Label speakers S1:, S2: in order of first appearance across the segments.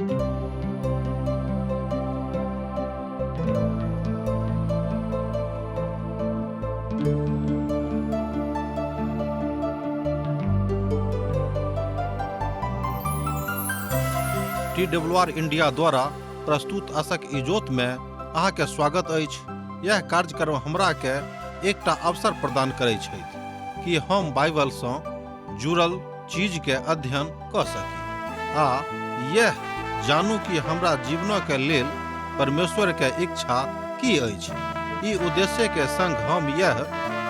S1: TWR India द्वारा प्रस्तुत आशक इजोत में अहाँ के स्वागत अछि। यह कार्यक्रम हमरा के एकटा अवसर प्रदान करैत छै कि हम बाइबल सँ जुड़ल चीज के अध्ययन क सकी आ यह जानू कि हमरा जीवन के लेल परमेश्वर के इच्छा की अछि। ई उद्देश्य के संग हम यह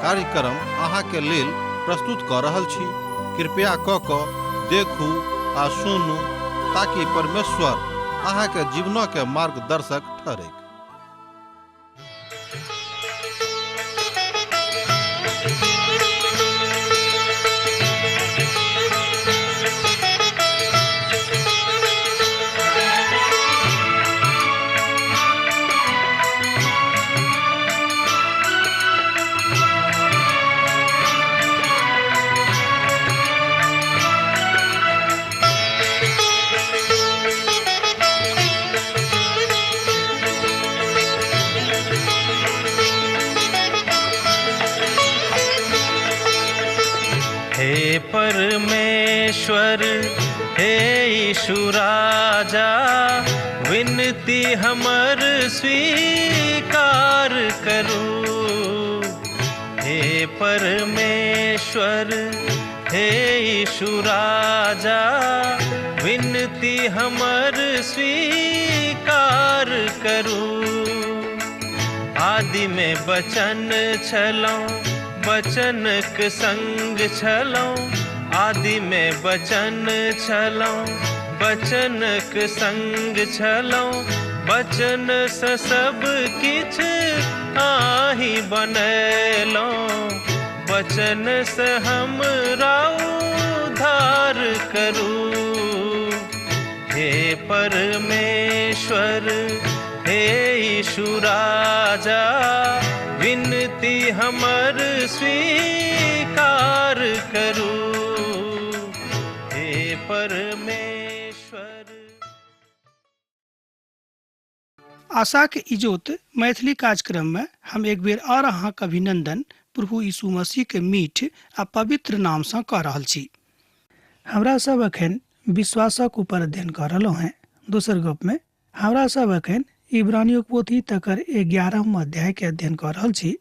S1: कार्यक्रम अहाँ के लेल प्रस्तुत क रहल छी। कृपया क देखू आ सुनू ताकि परमेश्वर अहाँ के जीवन के मार्गदर्शक ठहरे।
S2: हे परमेश्वर हे यीशु राजा, विनती हमर स्वीकार करू। हे परमेश्वर हे यीशु राजा, विनती हमर स्वीकार करू। आदि में वचन छलौं, वचनक संग छलौं। आदि में वचन छलौं, वचनक संग छलौं। वचन सँ सब किछ आहि बनैलौं। वचन सँ हमरा उद्धार करू। हे परमेश्वर हे यीशु राजा, विनती हमर स्वीकार करू। हे परमेश्वर।
S3: आशा के इजोत मैथिली कार्यक्रम में हम एक बेर और अहाँ के अभिनंदन प्रभु यीशु मसीह के मीठ आ पवित्र नाम से कह रहल छी। हमरा सब अखन विश्वासक ऊपर अध्ययन कर रहलो हैं। दोसर गप में हमरा सब अखन इब्रानियों पोथी तकर 11वां अध्याय के अध्ययन कर रहल छी।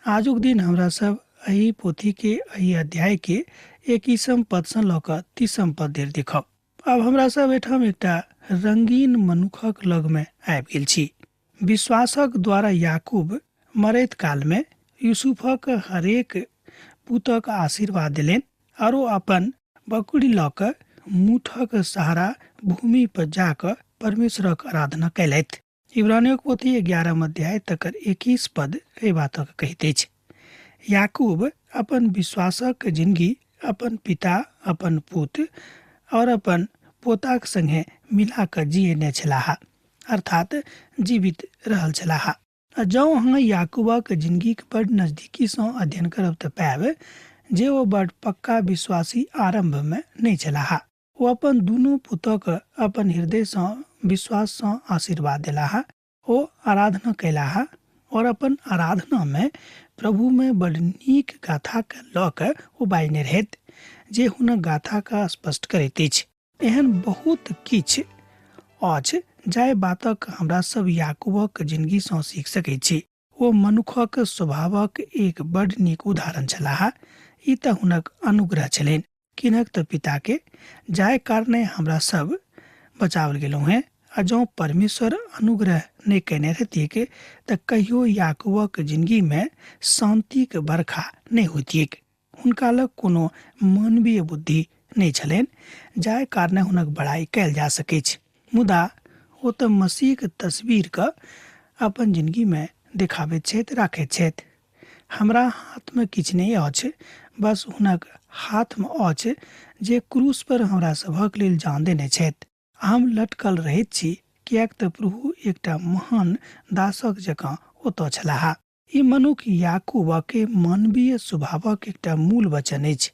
S3: आजुक दिन हमरा सब एही पोथी के एही अध्याय के 21 पद से ल क 30 पद धरि देखब। अब हमरा सब एठाम एकटा रंगीन मनुखक लग में आबि गेल छी। विश्वासक द्वारा याकूब मरैत काल में यूसुफक हरेक पुतक आशीर्वाद देलनि और अपन बकरी ल क मुठक सहारा भूमि पर जाकर परमेश्वरक आराधना कैलथि। इब्रानियों पोथी 11 अध्याय तकर 21 पद एहि बातक कहैत अछि। याकूब अपन विश्वासक जिंदगी अपन पिता, अपन पुत और अपन पोताक संगे मिला क जियने छलाह, अर्थात जीवित रहल छलाह। जँ अहाँ याकूबक जिंदगी के बड़ नजदीकी सँ अध्ययन करब तऽ पाएब जे ओ बड़ पक्का विश्वासी आरंभ में नहीं छलाह। ओ अपन दुनू पुतक अपन हृदय सँ विश्वास सँ आशीर्वाद देलाह। ओ आराधना कैलाह और अपन आराधना में प्रभु में बड़ नीक गाथा के लऽ कऽ ओ बाजने रहथि जे हुनक गाथा का स्पष्ट करैत अछि। एहन बहुत किछ अछि जाहि बातक हमरा सब याकूबक जिंदगी सँ सीख सकैत छी। ओ मनुखक स्वभावक एक बड़ नीक उदाहरण छलाह। ई तऽ हुनक अनुग्रह छलनि, किनक तऽ पिता के जाय कारणे हमरा सब बचावल गेलहुँ हैं। आ जँ परमेश्वर अनुग्रह नहीं कने रहतिक तऽ कहियो याकूबक जिंदगी में शांतिक बरखा नहीं होतिक। हुनका लग कोनो मानवीय बुद्धि नहीं छलनि जाय कारणे हुनक बड़ाई कैल जा सकैछ। मुदा ओ तऽ मसीहक तस्वीर के अपन जिंदगी में देखाबैत छथि, राखैत छथि। हमरा हाथ में किछ नहीं अछि, बस हुनक हाथ में अछि जे क्रूस पर हमरा सभक लेल जान देने छथि। हम लटकल रहैत छी किएक तऽ प्रभु एकटा महान दासक जकाँ ओतऽ छलाह। ई मनुख याकूबक मानवीय स्वभावक एकटा मूल वचन अछि।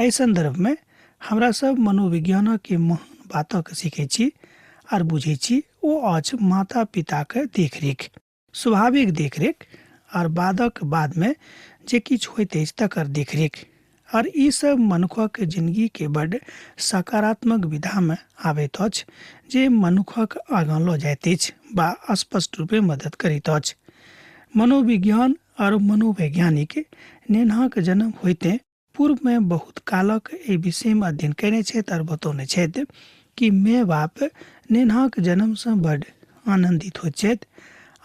S3: एहि संदर्भ में हमरा सब मनोविज्ञानक के महान बातक सीखै छी। आर बुझे छी ओ अछि माता पिता के देखरेख, स्वाभाविक देखरेख और बादक बाद में जे किछु होइत अछि तकर देखरेख। और ई सब मनुखक जिंदगी के बड़ सकारात्मक विधा में आबैत अछि जे मनुखक आगाँ लऽ जाइत अछि बा स्पष्ट रूपे मदद करैत अछि। मनोविज्ञान और मनोवैज्ञानिक नेनहाक जन्म होइते पूर्व में बहुत कालक एहि विषय में अध्ययन कयने छथि और बतौने छथि कि माय बाप नेनहाक जन्म से बड़ आनंदित होइत छथि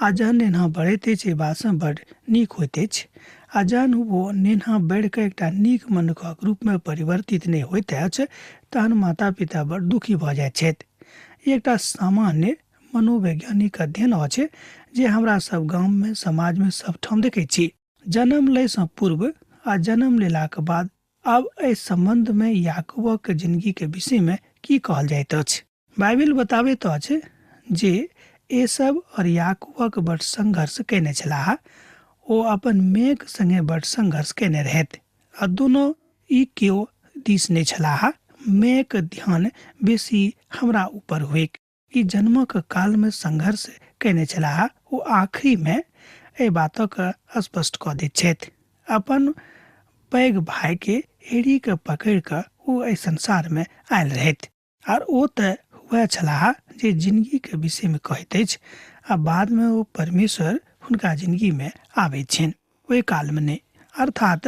S3: आ जहन नेनहा बढ़ैत अछि बात से बड़ नीक होइत अछि आ जहन ओ नेनहा बढ़ के एकटा नीक मनुखक रूप में परिवर्तित नहीं होइत अछि तहन माता पिता बड़ दुखी भऽ जाइत छथि। ई एकटा सामान्य मनोवैज्ञानिक अध्ययन अछि जे हमरा सब गांव में समाज में सब ठाम देखै छी। जन्म लय से पूर्व आ जन्म लेलाक बाद आब एहि संबंध में याकूबक जिंदगी के विषय में की कहल जाइत अछि। बाइबिल बताबैत अछि जे एसब और याकूबक बड़ संघर्ष केने छलाह। ओ अपन मेघ संगे बड़ संघर्ष केने रहथि आ दुनू ई केओ दिस नहि छलाह। मेघ ध्यान बेसी हमरा ऊपर होइक ई जन्मक काल में संघर्ष केने छलाह। ओ आखिरी में एहि बातक स्पष्ट कऽ दैत छथि। अपन पैघ भाई के एड़ी के पकड़ि कऽ ओ एहि संसार में आयल रहथि आर ओ तऽ वह छलाह जे जिंदगी के विषय में कहैत अछि आ बाद में ओ परमेश्वर हुनका जिंदगी में आबैत छनि ओहि काल में नहि, अर्थात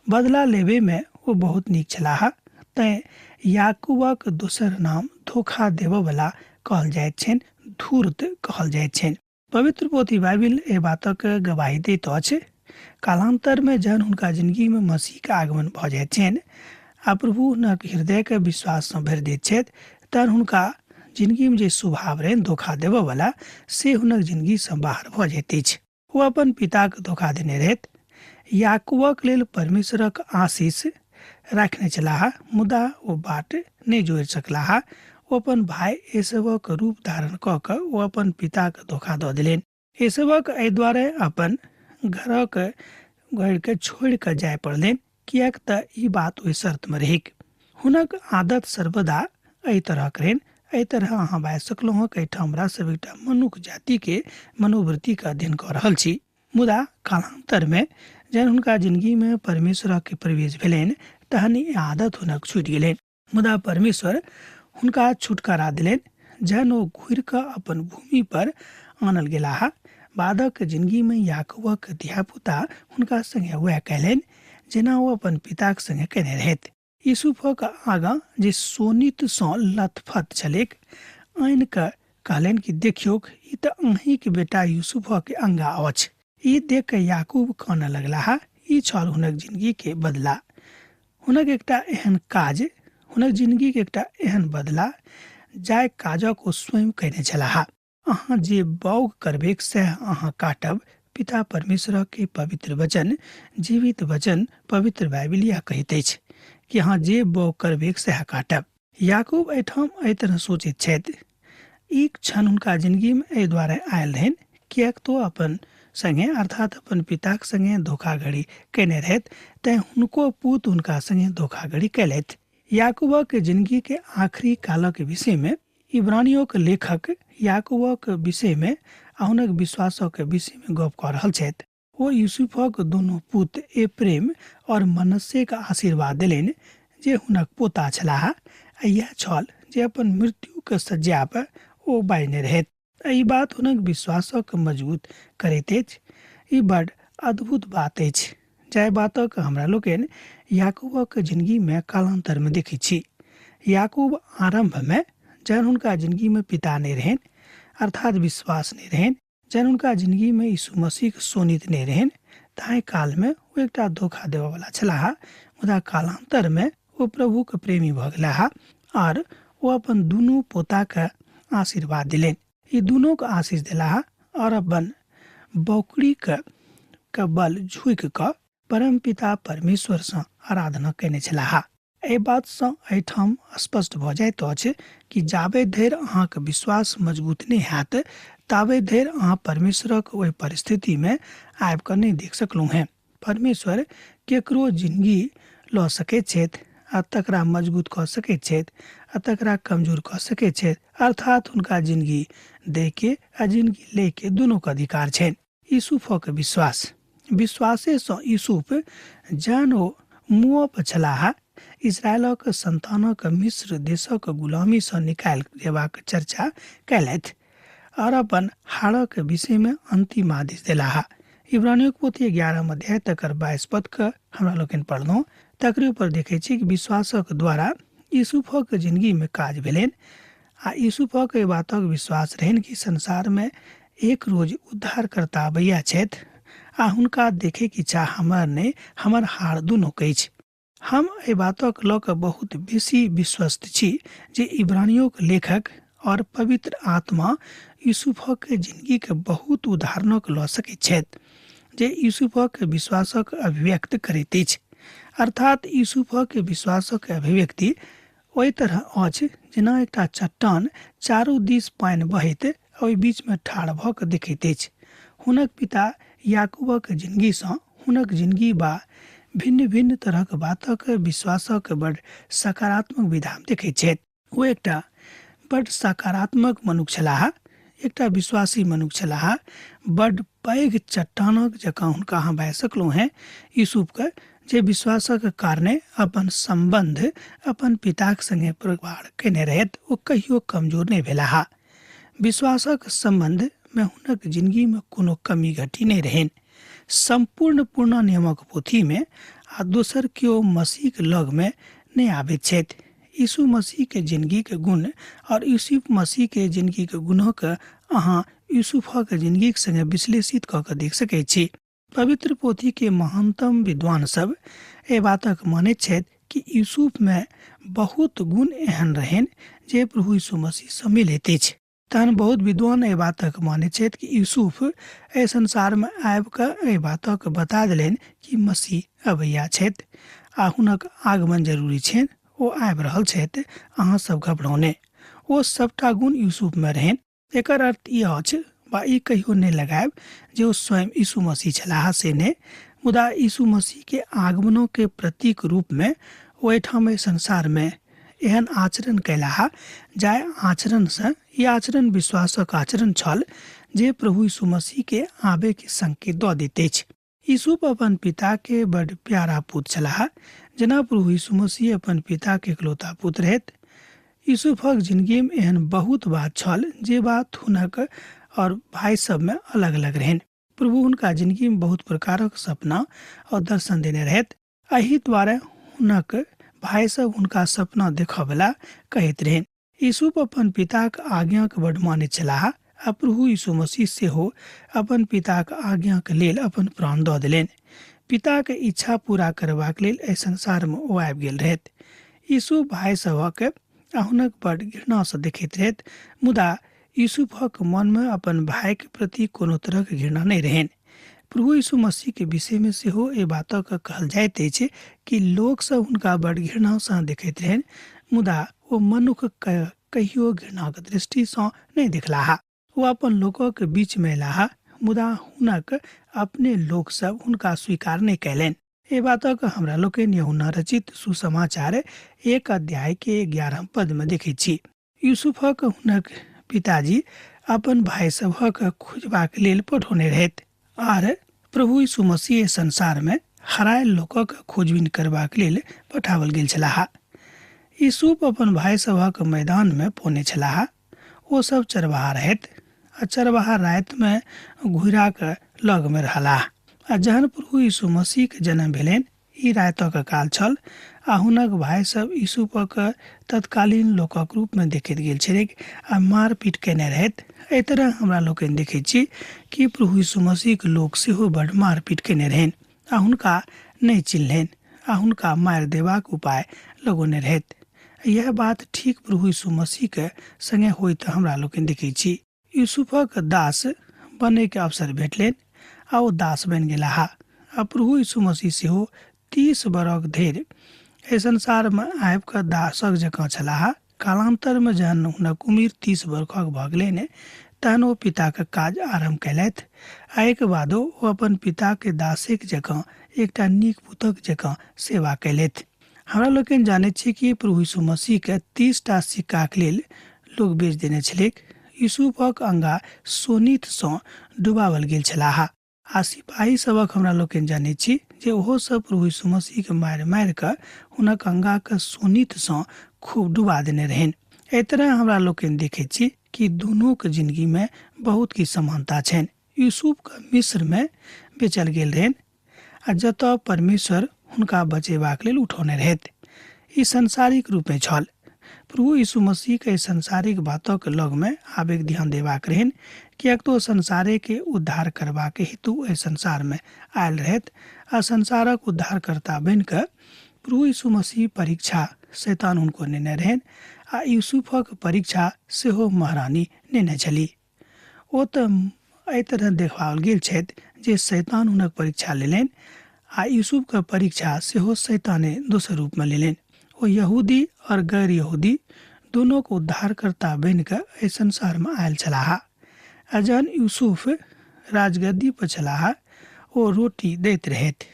S3: बदला लेबे में ओ बहुत नीक छलाह। तैं याकूबक दोसर नाम धोखा देबऽ वाला कहल जाइत छनि, धूर्त कहल जाइत छनि। पवित्र पोथी बाइबिल एहि बातक गवाही दैत अछि। कालांतर में जहन हुनका जिंदगी में मसीह के आगमन भऽ जाइत छनि आ प्रभु हुनक हृदय के विश्वास सँ भरि दैत छथि तहन हुनका जिंदगी में जे स्वभाव रहनि धोखा देबऽ वाला से हुनक जिंदगी से बाहर भऽ जाइत अछि। ओ अपन पिता के धोखा देने रहथि। याकूबक लेल परमेश्वरक आशीष रखने छलाह मुदा ओ बाट नहि जोड़ि सकलाह। ओ अपन भाई एसबक रूप धारण कऽ कऽ ओ अपन पिता के धोखा दऽ देलनि। एसबक एहि दुआरे अपन घरक घर के छोड़ि कऽ जाय पड़लनि किएक तऽ ई बात ओहि शर्त में रहैक। हुनक आदत सर्वदा एहि तरहक रहनि। एहि तरह अहाँ बाजि सकलहुँ हँ कि एहिठाम हमरा सब एकटा मनुष्य जाति के मनोवृत्ति के अध्ययन कऽ रहल छी। मुदा कालांतर में जहन हुनका जिंदगी में परमेश्वर के प्रवेश भेलनि तहन ई आदत हुनक छूटि गेलनि। मुदा परमेश्वर हुनका छुटकारा दिलनि जहन ओ घुरि कऽ अपन भूमि पर आनल गेलाह। बादक जिंदगी में याकूबक धियापुता हुनका संगे वएह कयलनि जेना ओ अपन पिताक संगे केने रहथि। यूसुफक आगाँ जे सोनित सँ लथपथ छलैक आनि कऽ कहलनि कि देखियौक ई तऽ अहीं के बेटा यूसुफक अंगा अछि। ई देख कऽ याकूब कानऽ लगलाह। ई छल हुनक जिंदगी के बदला। हुनक एकटा एहन काज हुनक जिंदगी के एकटा एहन बदला जाय काजक ओ स्वयं कयने छलाह। अहाँ जे बौग करबेक सएह अहाँ काटब। पिता परमेश्वर के पवित्र वचन, जीवित वचन पवित्र बाइबिलिया कहैत अछि कि अहाँ जे बौग करबेक सएह काटब। याकूब एहिठाम एहि तरह सोचैत छथि। ई क्षण हुनका जिंदगी में एहि दुआरे आयल रहनि किएक तो अपन संगे अर्थात अपन पिताक संगे धोखाधड़ी केने रहथि तैं हुनको पुत हुनका संगे धोखाधड़ी कैलथि। याकूबक जिंदगी के आखिरी कालक विषय में इब्रानियों के लेखक याकूबक विषय में आ हुनक विश्वासक विषय में गप कऽ रहल छथि। ओ यूसुफक दुनू पुत एप्रेम और मनस्से के आशीर्वाद देलनि जे हुनक पोता छलाह। यह छल जे अपन मृत्यु के शय्या पर ओ बाजने रहथि। ई बात हुनक विश्वासक मजबूत करैत अछि। ई बड़ अद्भुत बात अछि जाहि बातक हमरा लोकनि याकूबक जिंदगी में कालांतर में देखै छी। याकूब आरंभ में जहन हुनका जिंदगी में पिता नहीं रहनि अर्थात विश्वास नहीं रहनि, जहन हुनका जिंदगी में यीशु मसीह के सोनित नहीं रहनि ताहि काल में वो एकटा धोखा देबऽ वाला छलाह। मुदा कालांतर में वो प्रभु के प्रेमी भऽ गेलाह और वो अपन दुनू पोता के आशीर्वाद दिलनि। ई दुनू के आशीष दिलाह और अपन बौकड़ी के बल झुकि कऽ परम पिता परमेश्वर सँ आराधना केने छलाह। एहि बात सँ एहिठाम स्पष्ट भऽ जाइत अछि कि जाबे धरि अहाँके विश्वास मजबूत नहीं हैत ताबे धरि अहाँ परमेश्वरक ओहि परिस्थिति में आबि कऽ नहीं देख सकलहुँ हैं। परमेश्वर केकरो जिंदगी लऽ सकैत छथि आ तकरा मजबूत कऽ सकैत छथि आ तकरा कमजोर कऽ सकैत छथि, अर्थात हुनका जिंदगी दे के आ जिंदगी ले के दुनू के अधिकार छनि। यूसुफक विश्वास विश्वासे सँ यूसुफ जहन ओ मुँह पर छलाह, इजरायलक संतानक मिस्र देशक गुलामी सँ निकालि देबाक चर्चा कयलथि और अपन हारक विषय में अंतिम आदेश देलाह। इब्रानियों के पोथी 11 अध्याय तकर 22 पद के हमरा लोकनि पढ़लहुँ। तकरे ऊपर देखे छी कि विश्वासक द्वारा यूसुफक जिंदगी में काज भेलनि आ यूसुफक एहि बातक विश्वास रहनि कि संसार में एक रोज उद्धारकर्ता अबैया छथि आ हुनका देखे के इच्छा हमर ने हमर हार दुनू अछि। हम एहि बातक लऽ कऽ बहुत बेसी विश्वस्त छी जे इब्रानियों के लेखक और पवित्र आत्मा यूसुफक जिंदगी के बहुत उदाहरणक लऽ सकैत छथि जे यूसुफक विश्वासक अभिव्यक्त करैत अछि। अर्थात यूसुफक विश्वासक अभिव्यक्ति ओहि तरह अछि जेना एकटा चट्टान चारू दिस पानि बहैत ओहि बीच में ठाढ़ भऽ कऽ देखैत अछि। हुनक पिता याकूबक जिंदगी सँ हुनक जिंदगी बा भिन्न भिन्न तरहक बातक विश्वासक बड़ सकारात्मक विधान देखैत छथि। ओ एकटा बड़ सकारात्मक मनुष्य छलाह, एकटा विश्वासी मनुष्य छलाह, बड़ पैघ चट्टानक जकाँ हुनका अहाँ बा सकलहुँ हैं। यूसुफके जे विश्वासक कारणे अपन संबंध अपन पिताक संगे प्रगाढ़ केने रहथि ओ कहियो कमजोर नहि भेलाह। विश्वासक संबंध में हुनक जिंदगी में कोनो कमी घटी नहीं रहनि। संपूर्ण पूर्ण नियमक पोथी में आ दोसर केओ मसीह के लग में नहीं आबैत छथि। यीशु मसीह के जिंदगी के गुण और यूसुफ मसीह के जिंदगी के गुणों के अहाँ यूसुफक जिंदगी के संगे विश्लेषित कऽ के देख सकैत छी। पवित्र पोथी के महानतम विद्वान सब एहि बातक मानैत छथि कि यूसुफ में बहुत गुण एहन रहनि जे प्रभु यीशु मसीह सँ मिलैत अछि। तहन बहुत विद्वान एहि बातक मानैत छथि कि यूसुफ एहि संसार में आबि कऽ एहि बातक बता देलनि कि मसीह अबैया छथि आ हुनक आगमन जरूरी छनि, ओ आबि रहल छथि, अहाँ सब घबराउ नहि। ओ सबटा गुण यूसुफ में रहनि। एकर अर्थ ई अछि वा ई कहियो नहि लगायब जे ओ स्वयं यीशु मसीह छलाह, से नहि, मुदा यीशु मसीह के आगमनों के प्रतीक रूप में ओहिठाम एहि संसार में एहन आचरण कैलाह जाय आचरण से ई आचरण विश्वासक आचरण छल जे प्रभु यीशु मसीह के आबे के संकेत दऽ दैत अछि। यूसुफ अपन पिता के बड़ प्यारा पुत्र छलाह, जेना प्रभु यीशु मसीह अपन पिता के इकलौता पुत्र रहथि। यूसुफक जिंदगी में एहन बहुत बात छल जे बात हुनक और भाई सब में अलग अलग रहनि। प्रभु हुनका जिंदगी में बहुत प्रकारक सपना और दर्शन देने रहथि। एहि द्वारा हुनक भाई सब हुनका सपना देखबला कहैत रहनि। यूसुफ अपन पिताक आज्ञाक बड़ मानैत छलाह आ प्रभु यीशु मसीह सेहो अपन पिताक आज्ञाक लेल अपन प्राण दऽ देलनि। पिताक इच्छा पूरा करबाक लेल एहि संसार में ओ आबि गेल रहथि। यूसुफ भाई सभक आ हुनक बड़ घृणा सँ देखैत रहथि, मुदा यूसुफक मन में अपन भाई के प्रति कोनो तरहक घृणा नहीं रहनि। प्रभु यीशु मसीह के विषय में सेहो एहि बातक कहल जाइत अछि कि लोक सब हुनका बड़ घृणा सँ देखैत रहनि, मुदा ओ मनुख कहियो घृणाक दृष्टि सँ नहीं देखलाह। ओ अपन लोकक बीच में अयलाह, मुदा हुनक अपने लोक सब हुनका स्वीकार नहीं कयलनि। एहि बातक हमरा लोकनि यूहन्ना रचित सुसमाचार 1 अध्याय के 11 पद में देखैत छी। यूसुफक हुनक पिताजी अपन भाई सभक खोजबाक लेल पठौने रहथि आर प्रभु यीशु मसीह संसार में हरायल लोकक खोजबीन करबाक लेल पठावल गेल छलाह। यूसुफ अपन भाई सभक मैदान में पौने छलाह। ओ सब चरवाहा रहथि आ चरवाहा राति में घुरा के लग में रहलाह। आ जहन प्रभु यीशु मसीह के जन्म भेलनि, ई रातिक काल छल आ हुनक भाई सब यूसुफक तत्कालीन लोकक रूप में देखैत गेल छलै आ मारपीट केने रहथि। एहि तरह हमरा लोकनि देखैत छी कि प्रभु यीशु मसीह के लोक सेहो बड़ मारपीट केने रहनि आ हुनका नहीं चिन्हलनि आ हुनका मारि देबाक उपाय लगौने रहथि। यह बात ठीक प्रभु यीशु मसीह के संगे होइत हमरा लोकनि देखैत छी। यूसुफक दास बने के अवसर भेटलनि आ ओ दास बनि गेलाह आ प्रभु यीशु मसीह सेहो 30 बरख धरि एहि संसार में आबि कऽ दासक जकाँ छलाह। कालांतर में जहन हुनक उम्र 30 बरखक भऽ गेलनि, तहन ओ पिता के काज आरम्भ कयलथि आ एहिके बादो ओ अपन पिता के दासेक जकाँ एकटा नीक पुतक जकाँ सेवा कयलथि। हमरा लोग जाने छी कि प्रभु यीशु मसीह के 30टा सिक्का के लेल लोग बेच देने छलेक। यूसुफक अंगा सोनीत सँ डुबावल गेल छलाह आ सिपाही सबक हमरा लोग जाने छी जे ओहो सब प्रभु यीशु मसीह के मारि मारि के हुनक अंगा के सोनीत सँ खूब डुबा देने रहन। एहि तरह हमरा लोग देखे छी कि दोनों के जिंदगी में बहुत की समानता छनि। यूसुफ के मिस्र में बेचल गेल रहन आ जतऽ परमेश्वर हुनका बचेबाक लेल उठौने रहथि। ई सांसारिक रूप में छल। प्रभु यीशु मसीह के सांसारिक बातक लग में आबे ध्यान देबाक रहन, कियाक तो संसारे के उद्धार करबाक हेतु एहि संसार में आयल रहथि आ संसारक उद्धारकर्ता बन के प्रभु यीशु मसीह परीक्षा शैतान हुनको नेने रहन आ यूसुफक परीक्षा सेहो महारानी नेने छली। ओ तऽ एहि तरह देखाओल गेल छथि जे शैतान हुनक परीक्षा लेलनि आ यूसुफ के परीक्षा सेहो शैताने दोसर रूप में लेलनि। वो यहूदी और गैर यहूदी दोनों को उद्धारकर्ता बन के एहि संसार में आयल छलाह। आ जहन यूसुफ राजगद्दी पर छलाह ओ रोटी दैत रहथि।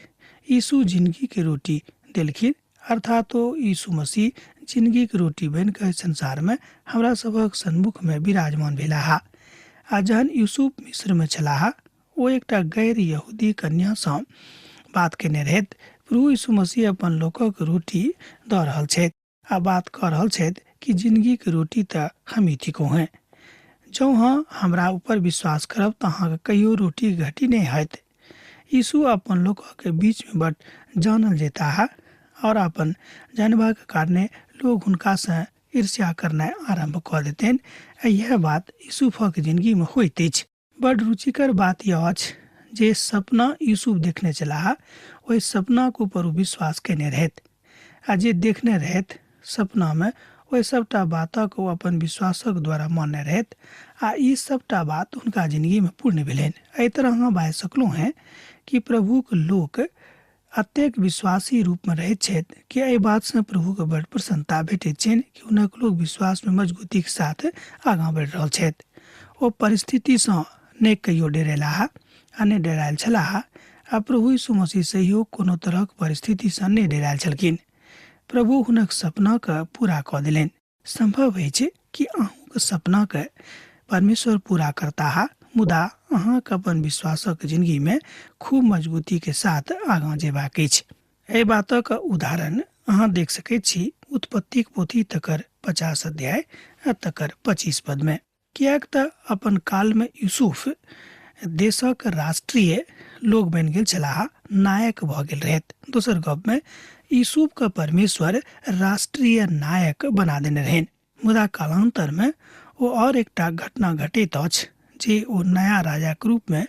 S3: यीशु जिंदगी के रोटी देलखिन, अर्थात ओ यीशु मसीह जिंदगी के रोटी बन के संसार में हमरा सबक सन्मुख में विराजमान भेलाह। आ जहन यूसुफ मिस्र में छलाह ओ एकटा गैर यहूदी कन्या सँ बात केने रहथि। प्रभु यीशु मसीह अपन लोकक रोटी दऽ रहल छथि आ बात कऽ रहल छथि कि जिंदगी के रोटी तऽ हमही थिको हैं। जँ हाँ हमरा ऊपर विश्वास करब तऽ अहाँके कहियो रोटी घटी नहीं होत। यीशु अपन लोकक के बीच में बड जानल जेताह और अपन जानबा के कारणे लोग हुनका से ईर्ष्या करनाइ आरंभ कऽ देतनि। यह बात यूसुफक जिंदगी में होइत अछि। बड रुचिकर बात यह अछि जे सपना यूसुफ देखने छलाह ओहि सपना के ऊपर विश्वास केने रहथि आ जे देखने रहथि सपना में ओहि सबटा बातक ओ अपन विश्वासक द्वारा मानने रहथि आ ई सबटा बात हुनका जिंदगी में पूर्ण भेलनि। एहि तरह अहाँ बाजि सकलहुँ हैं कि प्रभुक लोक अतेक विश्वासी रूप में रहैत छथि कि एहि बात से प्रभु के बड़ प्रसन्नता भेटैत छनि कि हुनक लोग विश्वास में मजबूती के साथ आगाँ बढ़ि रहल छथि। ओ परिस्थिति सँ नहि कहियो डेरेलाह आ नहि डेरायल छलाह आ प्रभु यीशु मसीह सेहो कोनो तरहक परिस्थिति सँ नहि डेरायल छलखिन। प्रभु हुनक सपना के पूरा कऽ देलनि। संभव अछि कि अहूँक सपना के परमेश्वर पूरा करताह, मुदा अहाँके अपन विश्वासक जिंदगी में खूब मजबूती के साथ आगाँ जेबाक अछि। एहि बातक उदाहरण अहाँ देख सकैत छी उत्पत्तिक पोथी तकर 50 अध्याय आ तकर 25 पद में। कियाक तऽ अपन काल में यूसुफ देशक राष्ट्रीय लोग बन गेल छलाह, नायक भऽ गेल रहथि। दोसर गप में यूसुफ के परमेश्वर राष्ट्रीय नायक बना देने रहन। मुदा कालांतर में ओ और एकटा घटना घटित अछि जे ओ नया राजा के रूप में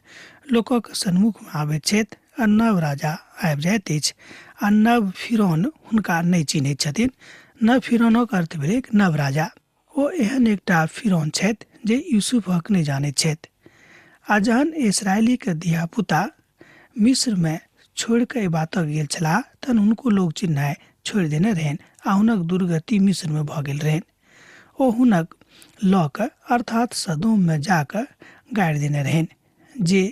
S3: लोकक सन्मुख में आबैत छथि आ नव राजा आबि जाइत अछि आ नव फिरौन हुनका नहि चिन्हैत छथिन। नव फिरौनक अर्थ भेल नव राजा। ओ एहन एकटा फिरौन छथि जे यूसुफक नहि जानैत छथि। आ जहन इसराइली के धिया पुता मिस्र में छोड़ के बातक गेल छलाह तहन हुनको लोग चिन्हनाइ छोड़ि देने रहन आ हुनक दुर्गति मिस्र में भऽ गेल रहन। ओ हुनक लऽ कऽ अर्थात सदोम में जाकऽ गाड़ि देने रहन जे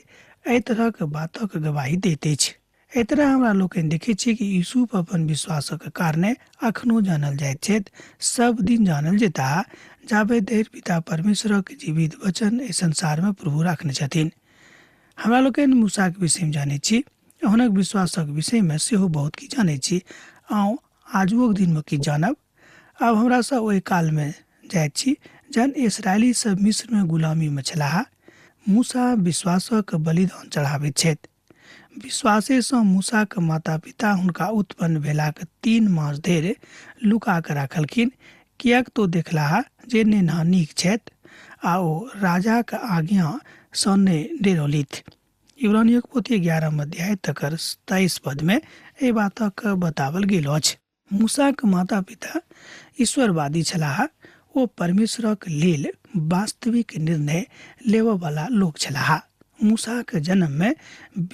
S3: एहि तरह के बातक गवाही दैत अछि। एहि तरह हमरा लोग देखै छी कि यूसुफ अपन विश्वासक कारणे अखनो जानल जाइत छथि, सब दिन जानल जेताह जाबे धरि पिता परमेश्वरक जीवित वचन एहि संसार में प्रभु रखने छथिन। हमरा लोग मूसा के विषय में जानै छी, हुनक विश्वासक विषय में सेहो बहुत की जानै छी। आओ आजुक दिन में की जानब। अब हमरा सब ओहि काल में जाइत छी जहन इसराइली सब मिस्र में गुलामी में छलाह। मूसा विश्वासक बलिदान चढ़ाबैत छथि। विश्वासे सँ मूसा के माता पिता हुनका उत्पन्न भेलाक 3 मास धरि लुका के राखलखिन, कियाक तो देखलाह जे नेना नीक छथि आ ओ राजा के आज्ञा सँ नहि डेरौलिथ। इब्रानियों के पोथी 11 अध्याय तकर 23 पद में एहि बातक बतावल गेल अछि। मूसा के माता पिता ईश्वरवादी छलाह। ओ परमेश्वरक लेल वास्तविक निर्णय लेबऽ वाला लोग छलाह। मूसा के जन्म में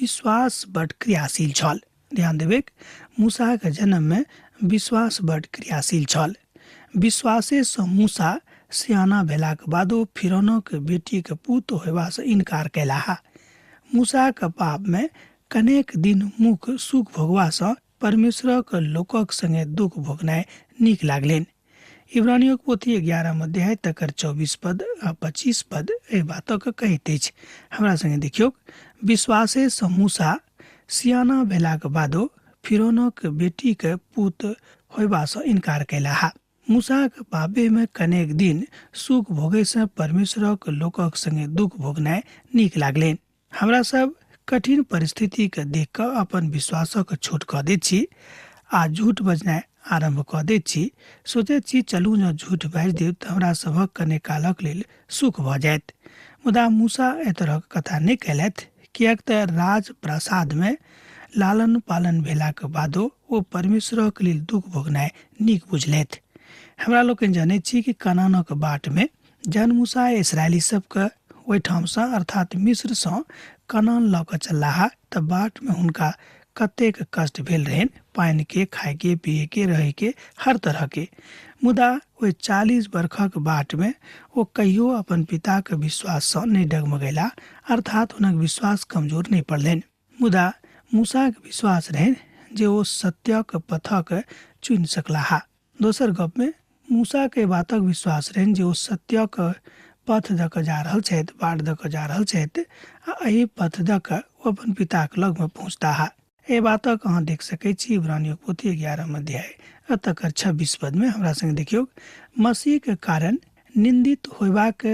S3: विश्वास बड़ क्रियाशील छल। ध्यान देबै, मूसा के जन्म में विश्वास बड़ क्रियाशील छल। विश्वासे सँ मूसा सियाना भेलाक बादो फिरौनक बेटी के पुत्र होयबा से इनकार कैलाह। मूसा के पाप में कनेक दिन मुख सुख भोगवा सँ परमेश्वरक लोकक संगे दुख भोगनाय नीक लागलनि। इब्रानियों पोथी 11 अध्याय तकर 24 पद आ 25 पद एहि बातक कहैत अछि। हमरा संगे देखियौ, विश्वासे सँ मूसा सियाना भेलाक बादो फिरौनक बेटीक पुत होयबासँ इनकार कयलाह। मूसाक बाबेमे कनेक दिन सुख भोगैसँ परमेश्वरक लोकक संगे दुख भोगनाय नीक लागलनि। हमरा सब कठिन परिस्थितिके देख कऽ अपन विश्वासक छोट कऽ दैत छी आ झूठ बजनाय आरंभ कऽ दैत छी। सोचैत छी चलू जँ झूठ बाजि देब तऽ हमरा सभक कने कालक लेल सुख भऽ जायत। मुदा मूसा एहि तरहक कथा नहि कयलथि, किएक तऽ राज प्रासादमे लालन पालन भेलाक बादो ओ परमेश्वरक लेल दुख भोगनाय नीक बुझलथि। हमरा लोकनि जनैत छी कि कनानक बाटमे जहन मूसा इस्राएली सबके ओहिठामसँ अर्थात मिस्रसँ कनान लऽ कऽ चललाह तऽ बाटमे हुनका कतेक कष्ट भेल रहनि, पानिके, खायके, पियेके, रहैके, हर तरहके। मुदा ओहि 40 वर्षक बाटमे ओ कहियो अपन पिताक विश्वाससँ नहि डगमगेला, अर्थात हुनक विश्वास कमजोर नहि पड़लनि। मुदा मूसाक विश्वास रहनि जे ओ सत्यक पथक चुनि सकलाह। दोसर गपमे मूसाके बातक विश्वास रहनि जे ओ सत्यक पथ दऽ कऽ जा रहल छथि, बाट दऽ कऽ जा रहल छथि आ एहि पथ दऽ कऽ ओ अपन पिताक लगमे पहुँचताह। एहि बातक अहाँ देख सकैत छी इब्रानियों पोथी 11 अध्याय तकर 26 पदमे। हमरा संगे देखियौ, मसीहके कारण निंदित होयबाक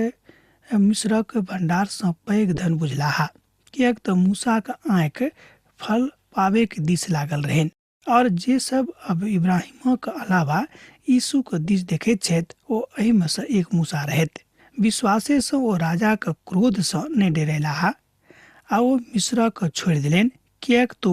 S3: मिस्रक भंडारसँ पैघ धन बुझलाह, किएक तऽ मूसाक आँखि फल पाबैके दिस लागल रहनि। और जे सब अब इब्राहिमक अलावा यीशुके दिस देखैत छथि ओ एहिमे सँ एक मूसा रहथि। विश्वासेसँ ओ राजाक क्रोधसँ नहि डरेलाह आ ओ मिस्रक छोड़ि देलनि, किएक तो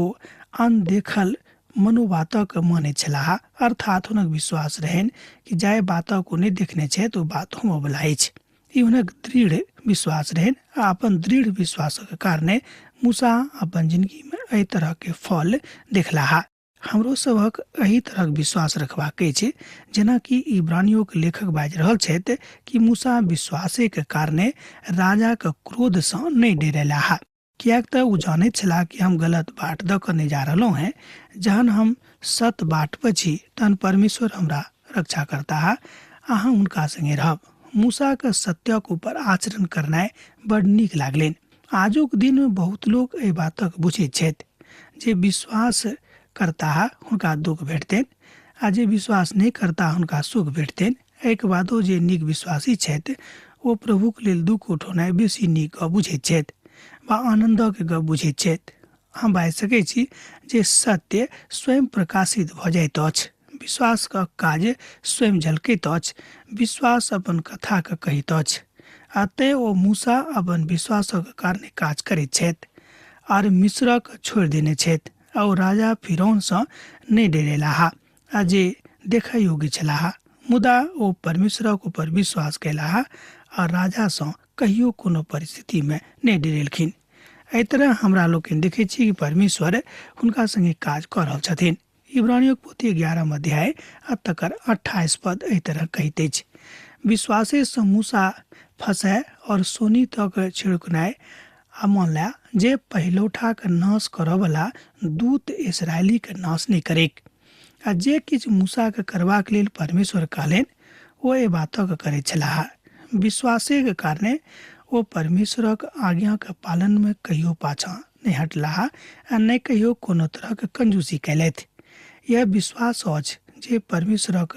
S3: अनदेखल मनोबातक मानै छलाह, अर्थात हुनक विश्वास रहनि कि जाहि बातक ओ नहि देखने छथि ओ बात होमवला अछि। ई हुनक दृढ़ विश्वास रहनि आ अपन दृढ़ विश्वासक कारणे मूसा अपन जिंदगीमे एहि तरहके फल देखलाह। हमरो सभक एहि तरहक विश्वास रखबाक अछि, जेनाकि इब्रानियोक लेखक बाजि रहल छथि कि मूसा विश्वासेके कारणे राजाक क्रोधसँ नहि डरेलाह, किएक तऽ ओ जानैत छलाह कि हम गलत बाट दऽ कऽ नहि जा रहलहुँ हैं। जहन हम सत बाट पर छी तहन परमेश्वर हमरा रक्षा करताह आ हम हुनका संगे रहब। मूसाके सत्यक ऊपर आचरण करनाय बड़ नीक लागलनि। आजुक दिनमे बहुत लोक एहि बातक बुझैत छथि जे विश्वास करताह हुनका दुख भेटतनि आ जे विश्वास नहि करताह हुनका सुख भेटतनि। एहिके बादो जे नीक विश्वासी छथि ओ प्रभुक लेल दुख उठौनाइ बेसी नीक गप बुझैत छथि वा आनन्दक गप बुझैत छथि। हम बाजि सकैत छी जे सत्य स्वयं प्रकाशित भऽ जाइत अछि, विश्वासक काज स्वयं झलकैत अछि, विश्वास अपन कथाके कहैत अछि। आ तेँ ओ मूसा अपन विश्वासक कारणे काज करैत छथि और मिस्रक छोड़ि देने छथि आ ओ राजा फिरौनसँ नहि डरेलाह आ जे देखय योग्य छलाह। मुदा ओ परमेश्वरक ऊपर विश्वास कयलाह आ राजासँ कहियो कोनो परिस्थितिमे नहि डरेलखिन। एहि तरह हमरा लोकनि देखैत छी कि परमेश्वर हुनका संगे काज कऽ रहल छथिन। इब्रानियों पोथी 11 अध्याय तकर 28 पद एहि तरह कहैत अछि, विश्वासेसँ मूसा फसय और सोनी तक छिड़कनाय आ मानला जे पहिलौठाके नाश करयवला दूत इस्राएलीके नाश नहि करैक। आ जे किछु मूसाके करबाक लेल परमेश्वर कहलनि ओ एहि बातक करैत छलाह। विश्वासेके कारणे ओ परमेश्वरक आज्ञाके पालनमे कहियो पाछाँ नहि हटलाह आ नहि कहियो कोनो तरहक कंजूसी कयलथि। यह विश्वास अछि जे परमेश्वरक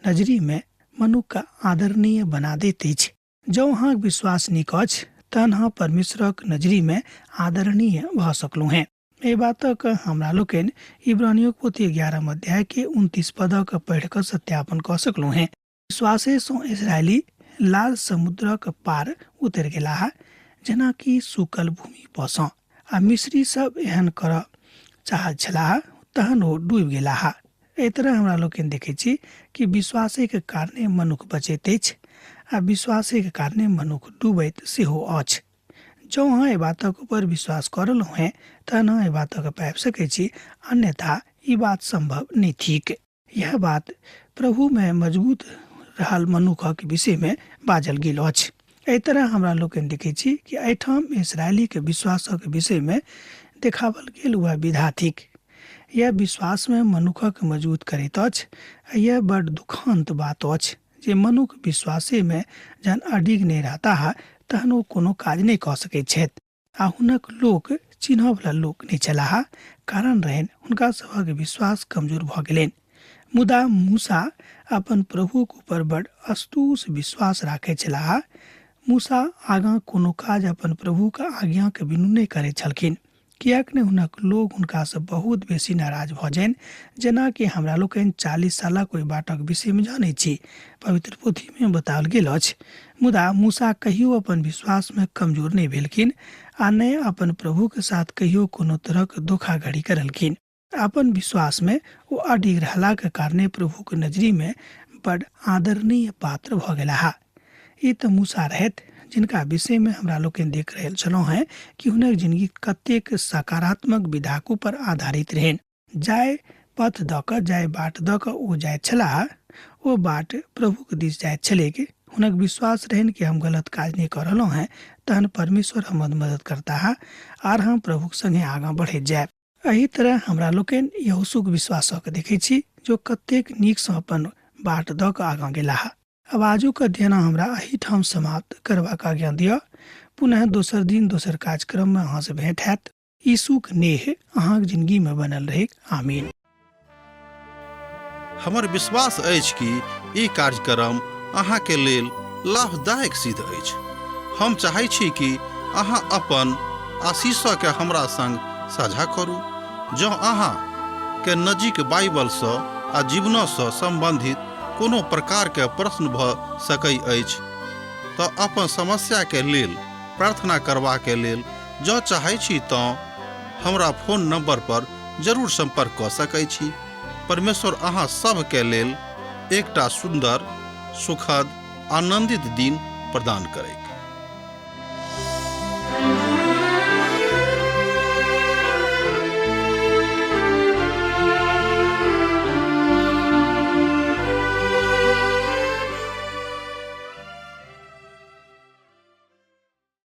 S3: नजरिमे मनुष्यके आदरणीय बना दैत अछि। जँ अहाँक विश्वास नीक अछि तहन अहाँ परमेश्वरक नजरिमे आदरणीय भऽ सकलहुँ हैं। एहि बातक हमरा लोकनि इब्रानियों पोथी 11 अध्याय के 29 पदक पढ़ि कऽ सत्यापन कऽ सकलहुँ हैं। विश्वासेसँ इस्राएली लाल समुद्रक पार उतरि गेलाह, जेनाकि सूखल भूमि पसँ, आ मिस्री सब एहन करऽ चाहैत छलाह तहन ओ डूबि गेलाह। एहि तरह हमरा लोकनि देखैत छी कि विश्वासेके कारणे मनुष्य बचैत अछि आ विश्वासेके कारणे मनुष्य डूबैत सेहो अछि। जँ अहाँ एहि बातक ऊपर विश्वास कऽ रहलहुँ हैं तहन अहाँ एहि बातक पाबि सकैत छी, अन्यथा ई बात संभव नहि थिक। यह बात प्रभुमे मजबूत रहल मनुष्यक विषयमे बाजल गेल अछि। एहि तरह हमरा लोकनि देखैत छी कि एहिठाम इस्राएलीके विश्वासक विषयमे देखावल गेल वह विधा थिक। यह विश्वास में मनुखक मजबूत करैत अछि। यह बड़ दुखांत बात अछि जे मनुख विश्वासे में जहन अडिग नहीं रहता है तहन ओ कोनो काज नहीं कऽ सकैत छथि। आ हुनक लोक चिन्ह वाला लोक नहीं छलाह, कारण रहन हुनका सभक विश्वास कमजोर भऽ गेलनि। मुदा मूसा अपन प्रभुक ऊपर बड़ अस्तूस विश्वास राखै छलाह। मूसा आगाँ कोनो काज अपन प्रभुक आज्ञा के बिनु नहीं करै छलखिन, कियाक ने हुनक लोग हुनका से बहुत बेसी नाराज भऽ जाइन। जेना कि हमरा लोकनि 40 सालक ओहि बातक विषय में जानै छी, पवित्र पोथी में बताओल गेल अछि। मुदा मूसा कहियो अपन विश्वास में कमजोर नहीं भेलखिन आ ने अपन प्रभु के साथ कहियो कोनो तरहक धोखाधड़ी करलखिन। अपन विश्वास में वो अडिग रहला के कारणे प्रभु के नजरी में बड़ आदरणीय पात्र भऽ गेलाह। ई तऽ मूसा रहत जिनका विषय में हमरा लोग देख रहल छलहुँ हैं कि हुनक जिंदगी कतेक सकारात्मक विधाको पर आधारित रहन। जाय पथ दऽ कऽ जाय बाट दऽ कऽ ओ जाय छलाह, ओ बाट प्रभु के दिस जाय छलै कि हुनक विश्वास रहन कि हम गलत काज नहीं कर रहलहुँ हैं, तहन परमेश्वर हमर मदद करता है आर हम प्रभु संगे आगाँ बढ़ैत जायब। एही तरह हमरा लोकनि यहोशूक विश्वासक देखै छी जो कतेक नीक सँ अपन बाट दऽ कऽ आगाँ गेलाह। अब आजुक अध्ययन हमरा एही ठाम समाप्त करबाक आज्ञा दिअ। पुनः दोसर दिन दोसर कार्यक्रम में अहाँ से भेंट हैत। यीशुक नेह अहाँक जिंदगी में बनल रहे। आमीन।
S1: हमर विश्वास अछि कि ई कार्यक्रम अहाँ के लेल लाभदायक सिद्ध अछि। हम चाहै छी कि अहाँ अपन आशीषक के हमरा संग साझा करू। जँ अहाँ के नजीक बाइबल सँ आ जीवन सँ संबंधित कोनो प्रकार के प्रश्न भऽ सकै अछि तऽ अपन समस्या के लेल प्रार्थना करबा के लेल जँ चाहै छी तऽ हमरा फोन नंबर पर जरूर संपर्क कऽ सकै छी। परमेश्वर अहाँ सब के लेल एकटा सुंदर, सुखद, आनंदित दिन प्रदान करैक।